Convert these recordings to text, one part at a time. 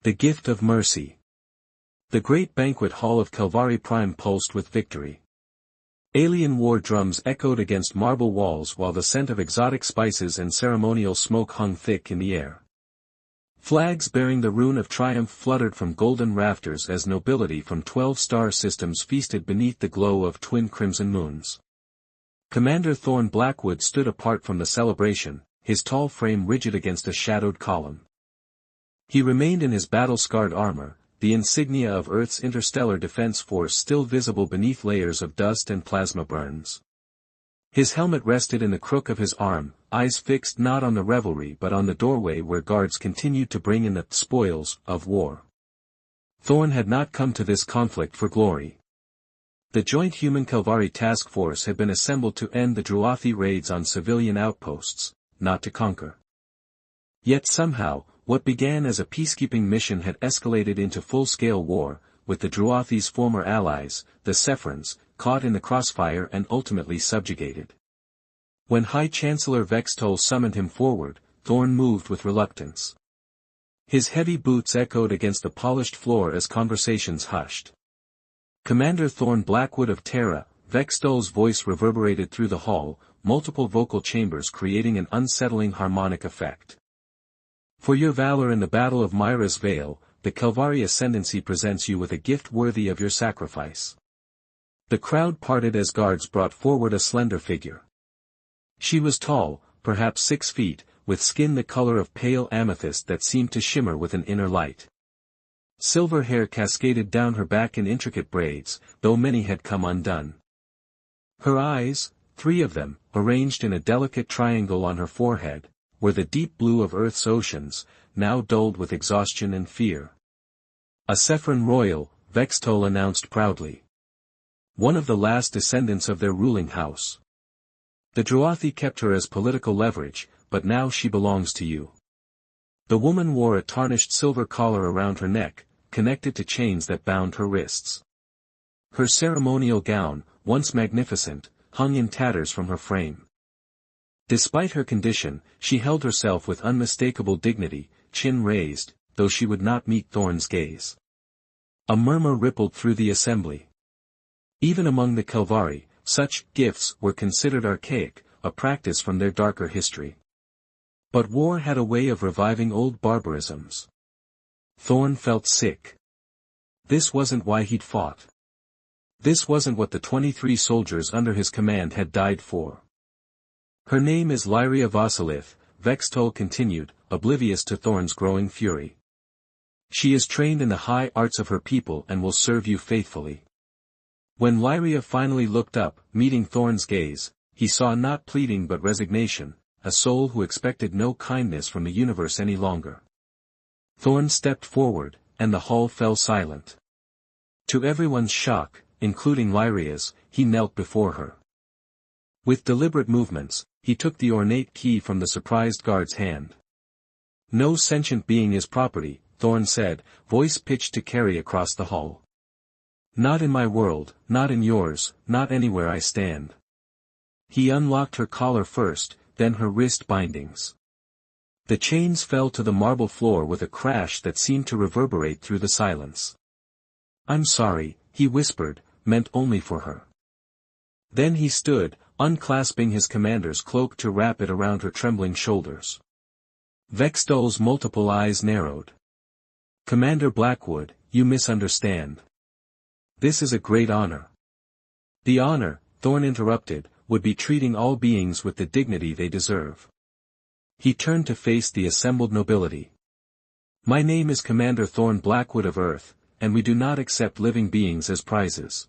The gift of mercy. The great banquet hall of Calvari Prime pulsed with victory. Alien war drums echoed against marble walls while the scent of exotic spices and ceremonial smoke hung thick in the air. Flags bearing the rune of triumph fluttered from golden rafters as nobility from 12 star systems feasted beneath the glow of twin crimson moons. Commander Thorn Blackwood stood apart from the celebration, his tall frame rigid against a shadowed column. He remained in his battle-scarred armor, the insignia of Earth's interstellar defense force still visible beneath layers of dust and plasma burns. His helmet rested in the crook of his arm, eyes fixed not on the revelry but on the doorway where guards continued to bring in the spoils of war. Thorn had not come to this conflict for glory. The Joint Human Calvari Task Force had been assembled to end the Druathi raids on civilian outposts, not to conquer. Yet somehow, what began as a peacekeeping mission had escalated into full-scale war, with the Druathi's former allies, the Sephrons, caught in the crossfire and ultimately subjugated. When High Chancellor Vextol summoned him forward, Thorn moved with reluctance. His heavy boots echoed against the polished floor as conversations hushed. Commander Thorn Blackwood of Terra, Vextol's voice reverberated through the hall, multiple vocal chambers creating an unsettling harmonic effect. For your valor in the Battle of Myra's Vale, the Calvari Ascendancy presents you with a gift worthy of your sacrifice. The crowd parted as guards brought forward a slender figure. She was tall, perhaps 6 feet, with skin the color of pale amethyst that seemed to shimmer with an inner light. Silver hair cascaded down her back in intricate braids, though many had come undone. Her eyes, 3 of them, arranged in a delicate triangle on her forehead, were the deep blue of Earth's oceans, now dulled with exhaustion and fear. A Sephron royal, Vextol announced proudly. One of the last descendants of their ruling house. The Druathi kept her as political leverage, but now she belongs to you. The woman wore a tarnished silver collar around her neck, connected to chains that bound her wrists. Her ceremonial gown, once magnificent, hung in tatters from her frame. Despite her condition, she held herself with unmistakable dignity, chin raised, though she would not meet Thorn's gaze. A murmur rippled through the assembly. Even among the Calvari, such gifts were considered archaic, a practice from their darker history. But war had a way of reviving old barbarisms. Thorn felt sick. This wasn't why he'd fought. This wasn't what the 23 soldiers under his command had died for. Her name is Lyria Vasilith, Vextol continued, oblivious to Thorn's growing fury. She is trained in the high arts of her people and will serve you faithfully. When Lyria finally looked up, meeting Thorn's gaze, he saw not pleading but resignation, a soul who expected no kindness from the universe any longer. Thorn stepped forward, and the hall fell silent. To everyone's shock, including Lyria's, he knelt before her. With deliberate movements, he took the ornate key from the surprised guard's hand. No sentient being is property, Thorn said, voice pitched to carry across the hall. Not in my world, not in yours, not anywhere I stand. He unlocked her collar first, then her wrist bindings. The chains fell to the marble floor with a crash that seemed to reverberate through the silence. I'm sorry, he whispered, meant only for her. Then he stood, unclasping his commander's cloak to wrap it around her trembling shoulders. Vextol's multiple eyes narrowed. Commander Blackwood, you misunderstand. This is a great honor. The honor, Thorn interrupted, would be treating all beings with the dignity they deserve. He turned to face the assembled nobility. My name is Commander Thorn Blackwood of Earth, and we do not accept living beings as prizes.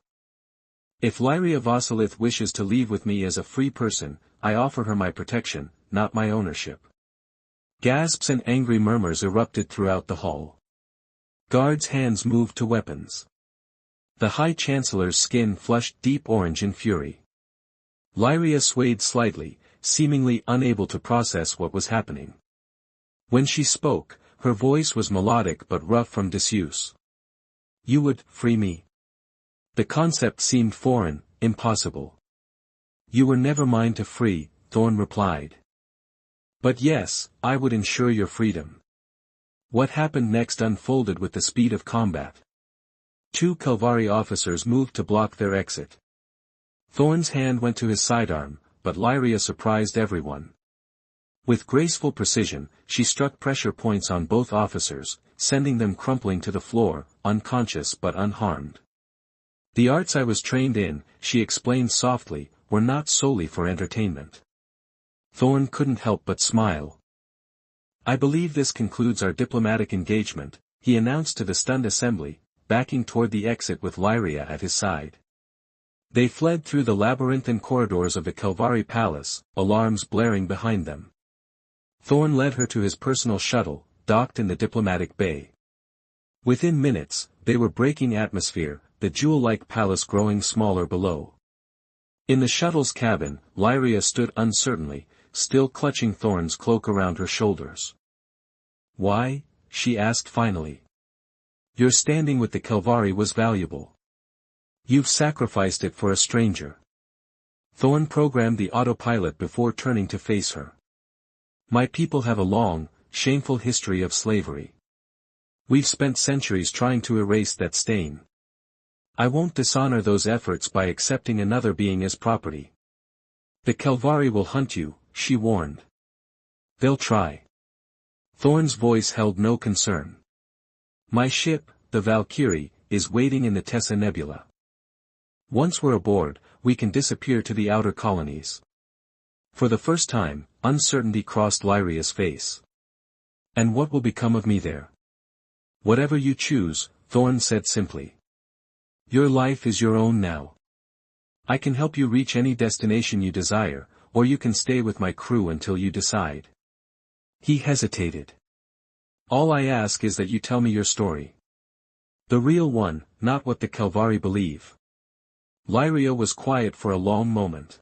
If Lyria Vasilith wishes to leave with me as a free person, I offer her my protection, not my ownership. Gasps and angry murmurs erupted throughout the hall. Guards' hands moved to weapons. The High Chancellor's skin flushed deep orange in fury. Lyria swayed slightly, seemingly unable to process what was happening. When she spoke, her voice was melodic but rough from disuse. You would free me. The concept seemed foreign, impossible. You were never mine to free, Thorn replied. But yes, I would ensure your freedom. What happened next unfolded with the speed of combat. Two Kelvari officers moved to block their exit. Thorn's hand went to his sidearm, but Lyria surprised everyone. With graceful precision, she struck pressure points on both officers, sending them crumpling to the floor, unconscious but unharmed. The arts I was trained in, she explained softly, were not solely for entertainment. Thorn couldn't help but smile. I believe this concludes our diplomatic engagement, he announced to the stunned assembly, backing toward the exit with Lyria at his side. They fled through the labyrinthine corridors of the Kelvari palace, alarms blaring behind them. Thorn led her to his personal shuttle, docked in the diplomatic bay. Within minutes, they were breaking atmosphere, the jewel-like palace growing smaller below. In the shuttle's cabin, Lyria stood uncertainly, still clutching Thorn's cloak around her shoulders. Why? She asked finally. Your standing with the Kelvari was valuable. You've sacrificed it for a stranger. Thorn programmed the autopilot before turning to face her. My people have a long, shameful history of slavery. We've spent centuries trying to erase that stain. I won't dishonor those efforts by accepting another being as property. The Kelvari will hunt you, she warned. They'll try. Thorn's voice held no concern. My ship, the Valkyrie, is waiting in the Tessa Nebula. Once we're aboard, we can disappear to the outer colonies. For the first time, uncertainty crossed Lyria's face. And what will become of me there? Whatever you choose, Thorn said simply. Your life is your own now. I can help you reach any destination you desire, or you can stay with my crew until you decide. He hesitated. All I ask is that you tell me your story. The real one, not what the Kelvari believe. Lyria was quiet for a long moment.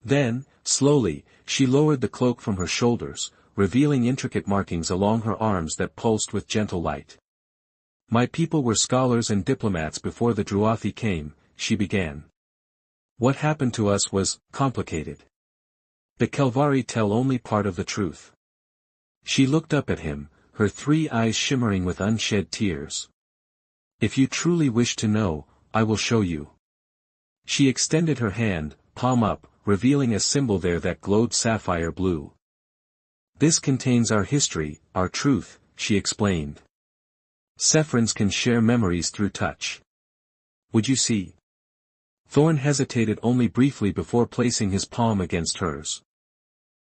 Then, slowly, she lowered the cloak from her shoulders, revealing intricate markings along her arms that pulsed with gentle light. My people were scholars and diplomats before the Druathi came, she began. What happened to us was complicated. The Kelvari tell only part of the truth. She looked up at him, her three eyes shimmering with unshed tears. If you truly wish to know, I will show you. She extended her hand, palm up, revealing a symbol there that glowed sapphire blue. This contains our history, our truth, she explained. Sephrons can share memories through touch. Would you see? Thorn hesitated only briefly before placing his palm against hers.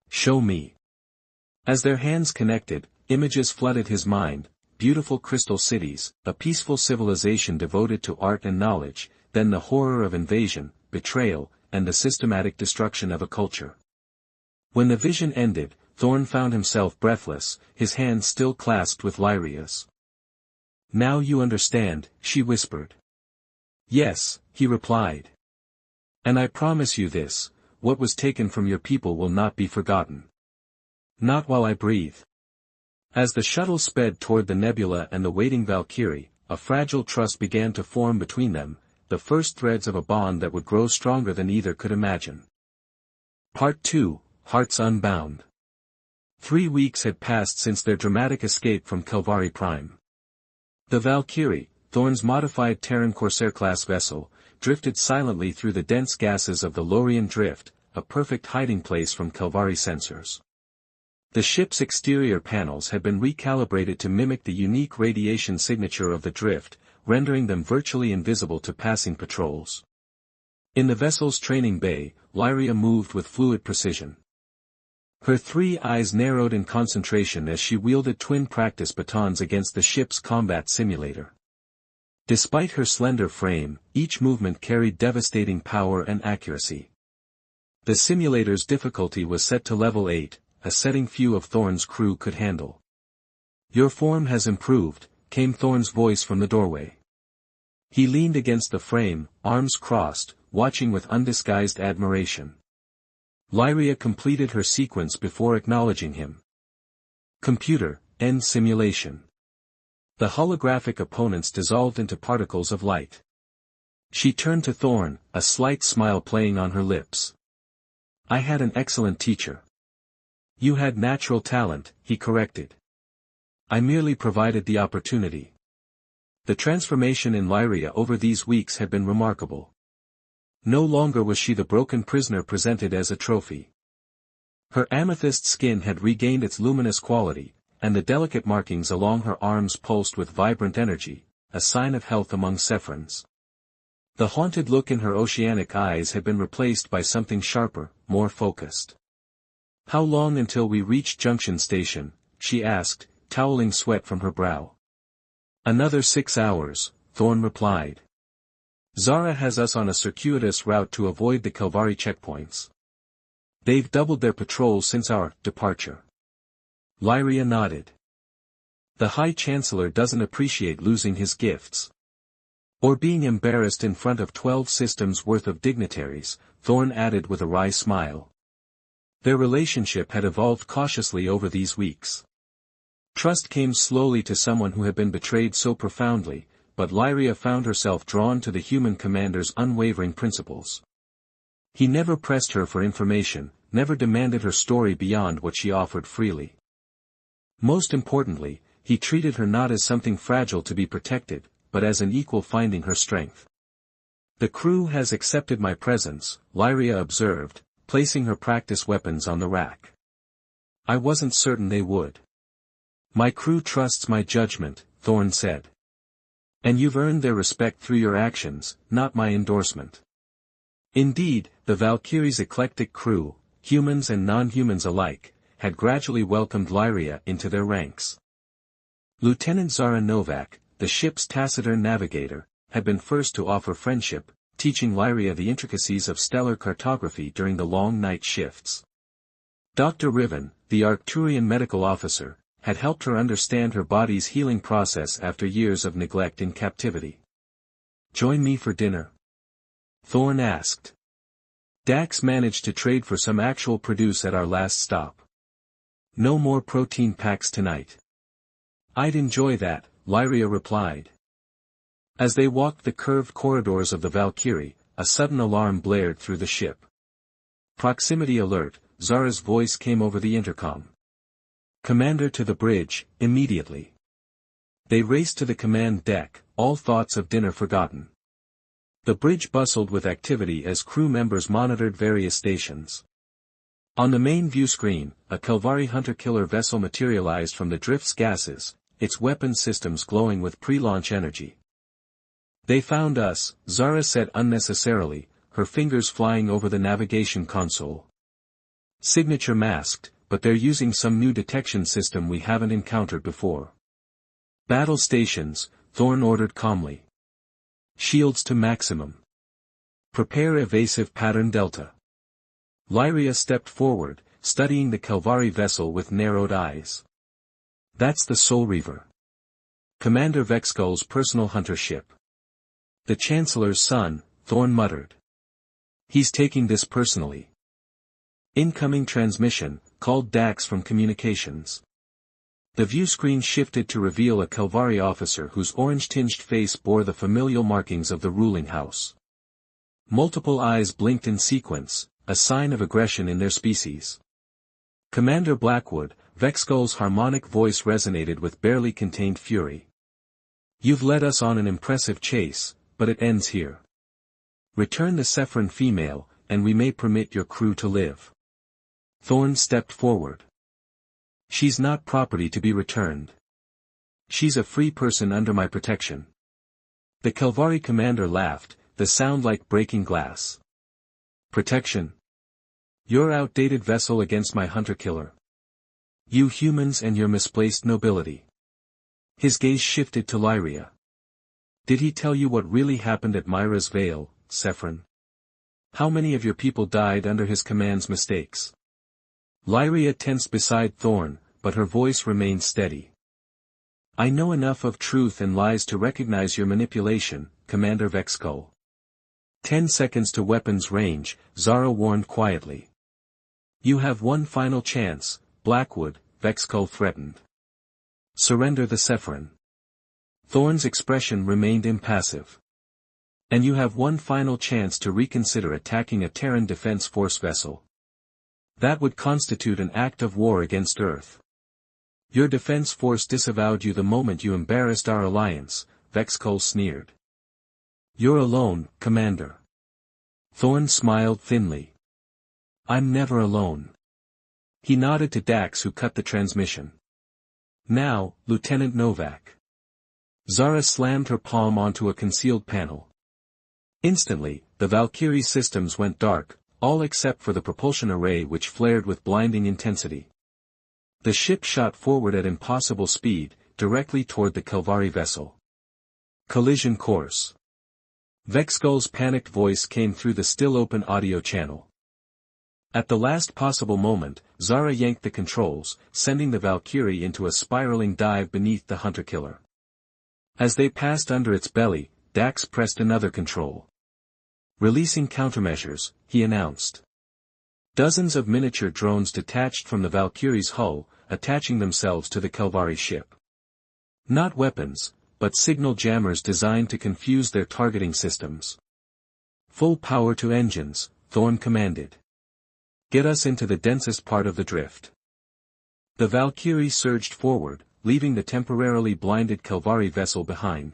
Show me. As their hands connected, images flooded his mind, beautiful crystal cities, a peaceful civilization devoted to art and knowledge, then the horror of invasion, betrayal, and the systematic destruction of a culture. When the vision ended, Thorn found himself breathless, his hand still clasped with Lyria's. Now you understand, she whispered. Yes, he replied. And I promise you this, what was taken from your people will not be forgotten. Not while I breathe. As the shuttle sped toward the nebula and the waiting Valkyrie, a fragile trust began to form between them, the first threads of a bond that would grow stronger than either could imagine. Part 2, Hearts Unbound. 3 weeks had passed since their dramatic escape from Kelvari Prime. The Valkyrie, Thorn's modified Terran Corsair-class vessel, drifted silently through the dense gases of the Lorien Drift, a perfect hiding place from Kelvari sensors. The ship's exterior panels had been recalibrated to mimic the unique radiation signature of the drift, rendering them virtually invisible to passing patrols. In the vessel's training bay, Lyria moved with fluid precision. Her 3 eyes narrowed in concentration as she wielded twin practice batons against the ship's combat simulator. Despite her slender frame, each movement carried devastating power and accuracy. The simulator's difficulty was set to level 8, a setting few of Thorn's crew could handle. Your form has improved, came Thorn's voice from the doorway. He leaned against the frame, arms crossed, watching with undisguised admiration. Lyria completed her sequence before acknowledging him. Computer, end simulation. The holographic opponents dissolved into particles of light. She turned to Thorn, a slight smile playing on her lips. I had an excellent teacher. You had natural talent, he corrected. I merely provided the opportunity. The transformation in Lyria over these weeks had been remarkable. No longer was she the broken prisoner presented as a trophy. Her amethyst skin had regained its luminous quality, and the delicate markings along her arms pulsed with vibrant energy, a sign of health among Sephrons. The haunted look in her oceanic eyes had been replaced by something sharper, more focused. "How long until we reach Junction Station?" she asked, toweling sweat from her brow. "Another 6 hours," Thorn replied. "Zara has us on a circuitous route to avoid the Kelvari checkpoints. They've doubled their patrol since our departure." Lyria nodded. "The High Chancellor doesn't appreciate losing his gifts. Or being embarrassed in front of 12 systems worth of dignitaries," Thorn added with a wry smile. Their relationship had evolved cautiously over these weeks. Trust came slowly to someone who had been betrayed so profoundly, but Lyria found herself drawn to the human commander's unwavering principles. He never pressed her for information, never demanded her story beyond what she offered freely. Most importantly, he treated her not as something fragile to be protected, but as an equal finding her strength. "The crew has accepted my presence," Lyria observed, placing her practice weapons on the rack. "I wasn't certain they would." "My crew trusts my judgment," Thorn said. "And you've earned their respect through your actions, not my endorsement." Indeed, the Valkyrie's eclectic crew, humans and non-humans alike, had gradually welcomed Lyria into their ranks. Lieutenant Zara Novak, the ship's taciturn navigator, had been first to offer friendship, teaching Lyria the intricacies of stellar cartography during the long night shifts. Dr. Riven, the Arcturian medical officer, had helped her understand her body's healing process after years of neglect in captivity. "Join me for dinner?" Thorn asked. "Dax managed to trade for some actual produce at our last stop. No more protein packs tonight." "I'd enjoy that," Lyria replied. As they walked the curved corridors of the Valkyrie, a sudden alarm blared through the ship. "Proximity alert," Zara's voice came over the intercom. "Commander to the bridge, immediately." They raced to the command deck, all thoughts of dinner forgotten. The bridge bustled with activity as crew members monitored various stations. On the main view screen, a Kelvari hunter-killer vessel materialized from the drift's gases, its weapon systems glowing with pre-launch energy. "They found us," Zara said unnecessarily, her fingers flying over the navigation console. "Signature masked, but they're using some new detection system we haven't encountered before." "Battle stations," Thorn ordered calmly. "Shields to maximum. Prepare evasive pattern delta." Lyria stepped forward, studying the Kelvari vessel with narrowed eyes. "That's the Soul Reaver. Commander Vexkull's personal hunter ship." "The Chancellor's son," Thorn muttered. "He's taking this personally." "Incoming transmission," called Dax from communications. The view screen shifted to reveal a Kelvari officer whose orange-tinged face bore the familial markings of the ruling house. Multiple eyes blinked in sequence, a sign of aggression in their species. "Commander Blackwood," Vexkull's harmonic voice resonated with barely contained fury. "You've led us on an impressive chase, but it ends here. Return the Sephron female, and we may permit your crew to live." Thorn stepped forward. "She's not property to be returned. She's a free person under my protection." The Kelvari commander laughed, the sound like breaking glass. "Protection? Your outdated vessel against my hunter-killer. You humans and your misplaced nobility." His gaze shifted to Lyria. "Did he tell you what really happened at Myra's Vale, Sephron? How many of your people died under his command's mistakes?" Lyria tensed beside Thorn, but her voice remained steady. "I know enough of truth and lies to recognize your manipulation, Commander Vexkull." 10 seconds to weapons range, Zara warned quietly. "You have one final chance, Blackwood," Vexkull threatened. "Surrender the Sephron." Thorn's expression remained impassive. "And you have one final chance to reconsider attacking a Terran Defense Force vessel. That would constitute an act of war against Earth." Your defense force disavowed you the moment you embarrassed our alliance, Vexkull sneered. You're alone, Commander. Thorn smiled thinly. I'm never alone. He nodded to Dax, who cut the transmission. Now, Lieutenant Novak. Zara slammed her palm onto a concealed panel. Instantly, the Valkyrie systems went dark, all except for the propulsion array, which flared with blinding intensity. The ship shot forward at impossible speed, directly toward the Kelvari vessel. Collision course. Vexkull's panicked voice came through the still-open audio channel. At the last possible moment, Zara yanked the controls, sending the Valkyrie into a spiraling dive beneath the hunter-killer. As they passed under its belly, Dax pressed another control. Releasing countermeasures, he announced. Dozens of miniature drones detached from the Valkyrie's hull, attaching themselves to the Kelvari ship. Not weapons, but signal jammers designed to confuse their targeting systems. Full power to engines, Thorn commanded. Get us into the densest part of the drift. The Valkyrie surged forward, leaving the temporarily blinded Kelvari vessel behind.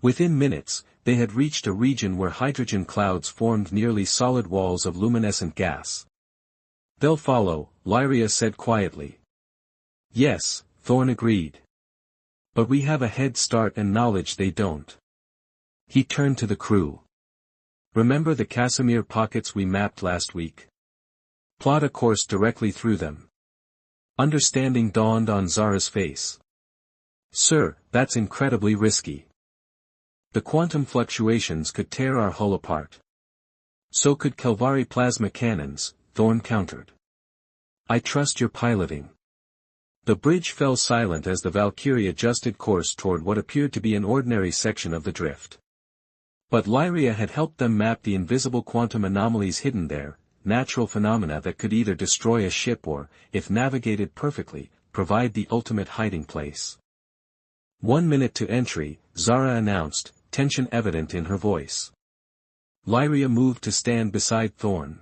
Within minutes, they had reached a region where hydrogen clouds formed nearly solid walls of luminescent gas. They'll follow, Lyria said quietly. Yes, Thorn agreed. But we have a head start and knowledge they don't. He turned to the crew. Remember the Casimir pockets we mapped last week? Plot a course directly through them. Understanding dawned on Zara's face. Sir, that's incredibly risky. The quantum fluctuations could tear our hull apart. So could Kelvari plasma cannons, Thorn countered. I trust your piloting. The bridge fell silent as the Valkyrie adjusted course toward what appeared to be an ordinary section of the drift. But Lyria had helped them map the invisible quantum anomalies hidden there, natural phenomena that could either destroy a ship or, if navigated perfectly, provide the ultimate hiding place. 1 minute to entry, Zara announced, tension evident in her voice. Lyria moved to stand beside Thorn.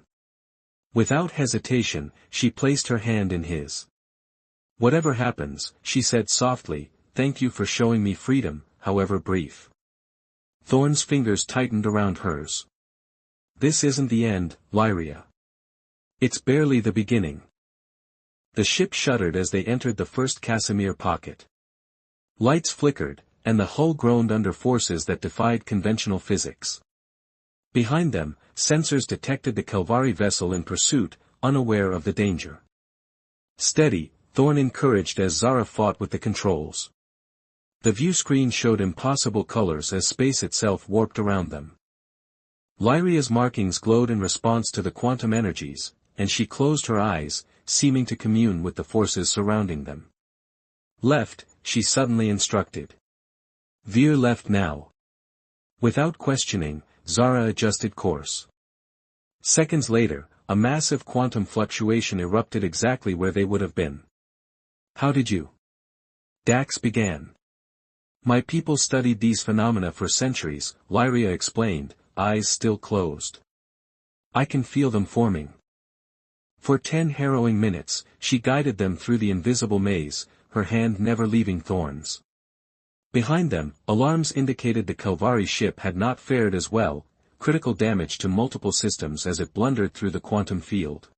Without hesitation, she placed her hand in his. Whatever happens, she said softly, thank you for showing me freedom, however brief. Thorn's fingers tightened around hers. This isn't the end, Lyria. It's barely the beginning. The ship shuddered as they entered the first Casimir pocket. Lights flickered, and the hull groaned under forces that defied conventional physics. Behind them, sensors detected the Kelvari vessel in pursuit, unaware of the danger. Steady, Thorn encouraged as Zara fought with the controls. The view screen showed impossible colors as space itself warped around them. Lyria's markings glowed in response to the quantum energies, and she closed her eyes, seeming to commune with the forces surrounding them. Left, she suddenly instructed. Veer left now. Without questioning, Zara adjusted course. Seconds later, a massive quantum fluctuation erupted exactly where they would have been. How did you? Dax began. My people studied these phenomena for centuries, Lyria explained, eyes still closed. I can feel them forming. For 10 harrowing minutes, she guided them through the invisible maze, her hand never leaving Thorn's. Behind them, alarms indicated the Kelvari ship had not fared as well, critical damage to multiple systems as it blundered through the quantum field.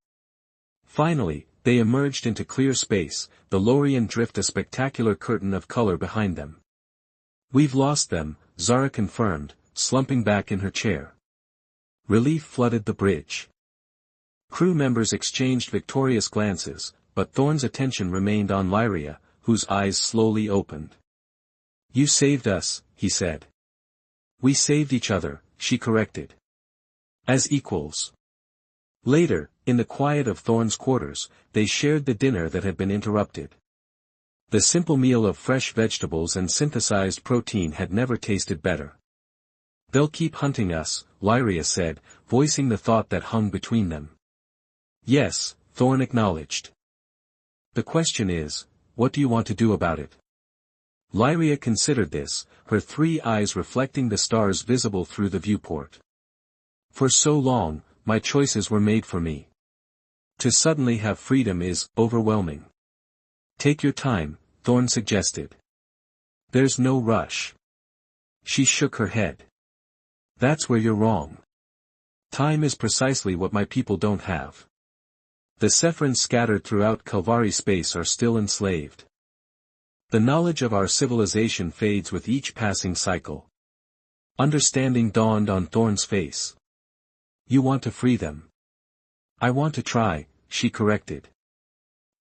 Finally, they emerged into clear space, the Lorien drift a spectacular curtain of color behind them. We've lost them, Zara confirmed, slumping back in her chair. Relief flooded the bridge. Crew members exchanged victorious glances, but Thorn's attention remained on Lyria, whose eyes slowly opened. You saved us, he said. We saved each other, she corrected. As equals. Later, in the quiet of Thorn's quarters, they shared the dinner that had been interrupted. The simple meal of fresh vegetables and synthesized protein had never tasted better. They'll keep hunting us, Lyria said, voicing the thought that hung between them. Yes, Thorn acknowledged. The question is, what do you want to do about it? Lyria considered this, her 3 eyes reflecting the stars visible through the viewport. For so long, my choices were made for me. To suddenly have freedom is overwhelming. Take your time, Thorn suggested. There's no rush. She shook her head. That's where you're wrong. Time is precisely what my people don't have. The Sephrons scattered throughout Kalvari space are still enslaved. The knowledge of our civilization fades with each passing cycle. Understanding dawned on Thorn's face. You want to free them. I want to try, she corrected.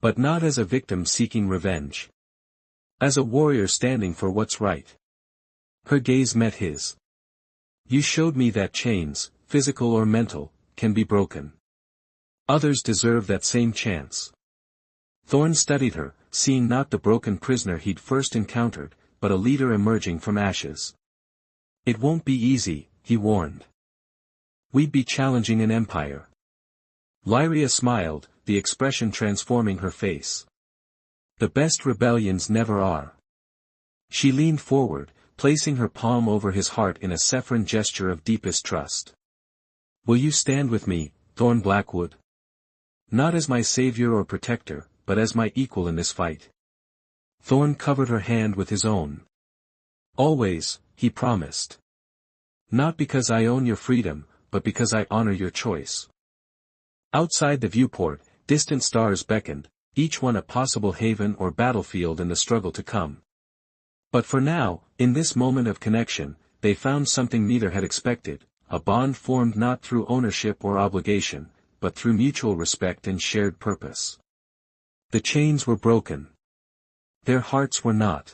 But not as a victim seeking revenge. As a warrior standing for what's right. Her gaze met his. You showed me that chains, physical or mental, can be broken. Others deserve that same chance. Thorn studied her, seeing not the broken prisoner he'd first encountered, but a leader emerging from ashes. It won't be easy, he warned. We'd be challenging an empire. Lyria smiled, the expression transforming her face. The best rebellions never are. She leaned forward, placing her palm over his heart in a Sephron gesture of deepest trust. Will you stand with me, Thorn Blackwood? Not as my savior or protector, but as my equal in this fight. Thorn covered her hand with his own. Always, he promised. Not because I own your freedom, but because I honor your choice. Outside the viewport, distant stars beckoned, each one a possible haven or battlefield in the struggle to come. But for now, in this moment of connection, they found something neither had expected, a bond formed not through ownership or obligation, but through mutual respect and shared purpose. The chains were broken. Their hearts were not.